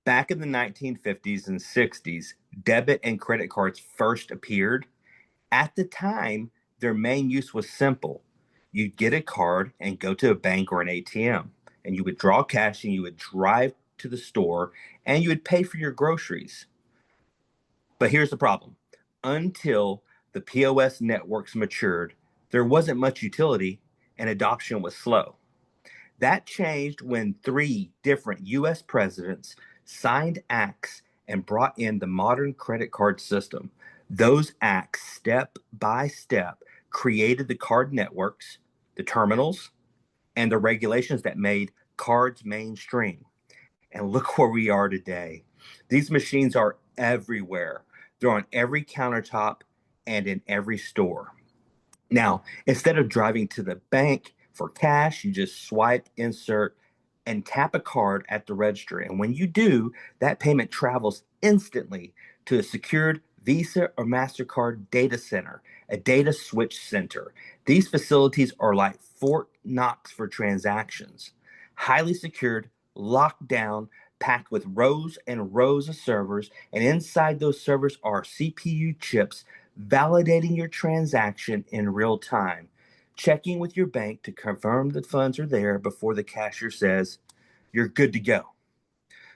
Back in the 1950s and 60s, debit and credit cards first appeared. At the time, their main use was simple. You'd get a card and go to a bank or an ATM, and you would draw cash and you would drive to the store and you would pay for your groceries. But here's the problem. Until the POS networks matured, there wasn't much utility and adoption was slow. That changed when three different US presidents signed acts and brought in the modern credit card system. Those acts, step by step, created the card networks, the terminals, and the regulations that made cards mainstream. And look where we are today. These machines are everywhere. They're on every countertop and in every store. Now, instead of driving to the bank for cash, you just swipe, insert, and tap a card at the register. And when you do, that payment travels instantly to a secured Visa or MasterCard data center, a data switch center. These facilities are like Fort Knox for transactions, highly secured, locked down, packed with rows and rows of servers. And inside those servers are CPU chips validating your transaction in real time, checking with your bank to confirm the funds are there before the cashier says you're good to go.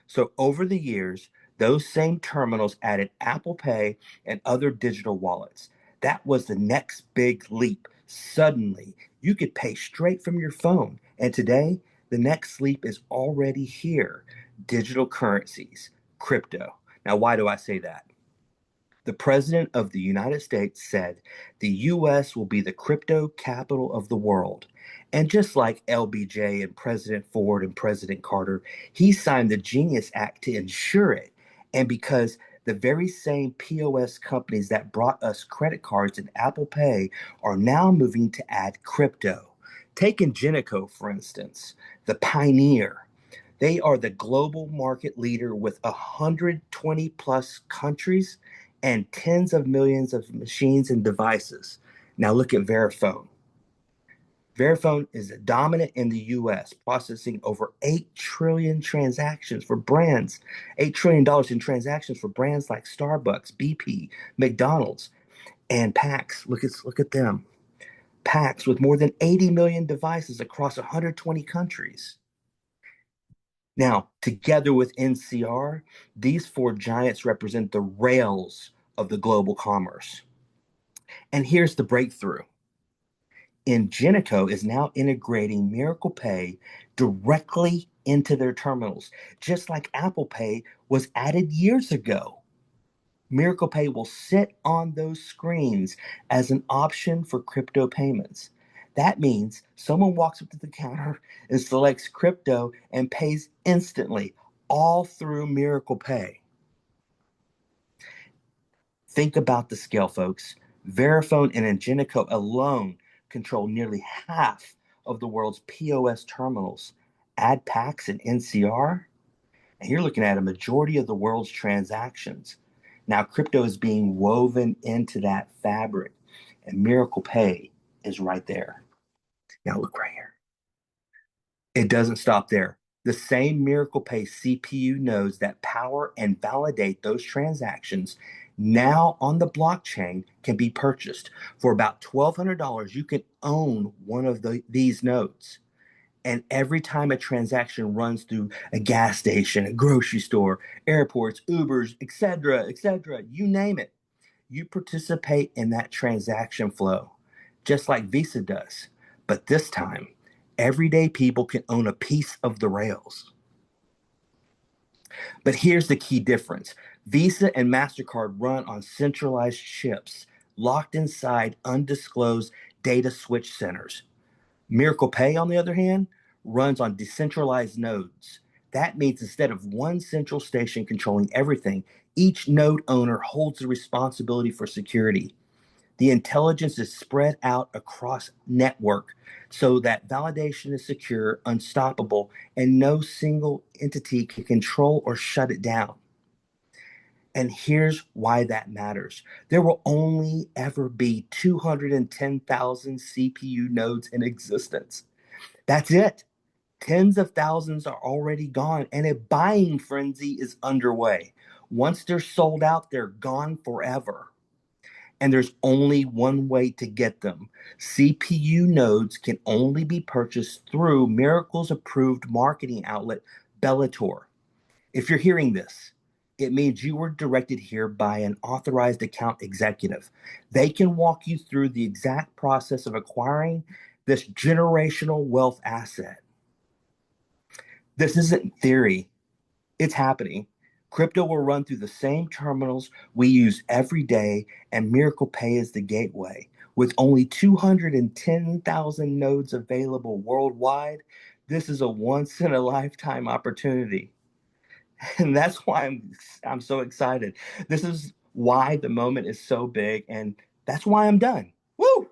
So over the years, those same terminals added Apple Pay and other digital wallets. That was the next big leap. Suddenly, you could pay straight from your phone. And today, the next leap is already here. Digital currencies, crypto. Now, why do I say that? The President of the United States said the U.S. will be the crypto capital of the world. And just like LBJ and President Ford and President Carter, he signed the Genius Act to ensure it. And because the very same POS companies that brought us credit cards and Apple Pay are now moving to add crypto. Take Ingenico, for instance, the pioneer. They are the global market leader with 120 plus countries and tens of millions of machines and devices. Now look at Verifone. Verifone is dominant in the US, processing over 8 trillion transactions for brands, $8 trillion in transactions for brands like Starbucks, BP, McDonald's, and PAX. Look at them. PAX with more than 80 million devices across 120 countries. Now, together with NCR, these four giants represent the rails of the global commerce. And here's the breakthrough. Ingenico is now integrating Miracle Pay directly into their terminals, just like Apple Pay was added years ago. Miracle Pay will sit on those screens as an option for crypto payments. That means someone walks up to the counter and selects crypto and pays instantly, all through Miracle Pay. Think about the scale, folks. Verifone and Ingenico alone control nearly half of the world's POS terminals. Add PAX and NCR, and you're looking at a majority of the world's transactions. Now, crypto is being woven into that fabric, and Miracle Pay is right there. Now, look right here. It doesn't stop there. The same Miracle Pay CPU nodes that power and validate those transactions now on the blockchain can be purchased. For about $1,200, you can own one of these nodes. And every time a transaction runs through a gas station, a grocery store, airports, Ubers, etc., you name it, you participate in that transaction flow, just like Visa does. But this time, everyday people can own a piece of the rails. But here's the key difference. Visa and MasterCard run on centralized chips locked inside undisclosed data switch centers. Miracle Pay, on the other hand, runs on decentralized nodes. That means instead of one central station controlling everything, each node owner holds the responsibility for security. The intelligence is spread out across network so that validation is secure, unstoppable, and no single entity can control or shut it down. And here's why that matters. There will only ever be 210,000 CPU nodes in existence. That's it. Tens of thousands are already gone, and a buying frenzy is underway. Once they're sold out, they're gone forever. And there's only one way to get them. CPU nodes can only be purchased through Miracle's approved marketing outlet, Bellator. If you're hearing this, it means you were directed here by an authorized account executive. They can walk you through the exact process of acquiring this generational wealth asset. This isn't theory, it's happening. Crypto will run through the same terminals we use every day, and Miracle Pay is the gateway. With only 210,000 nodes available worldwide, this is a once in a lifetime opportunity. And that's why I'm so excited. This is why the moment is so big, and that's why I'm done. Woo!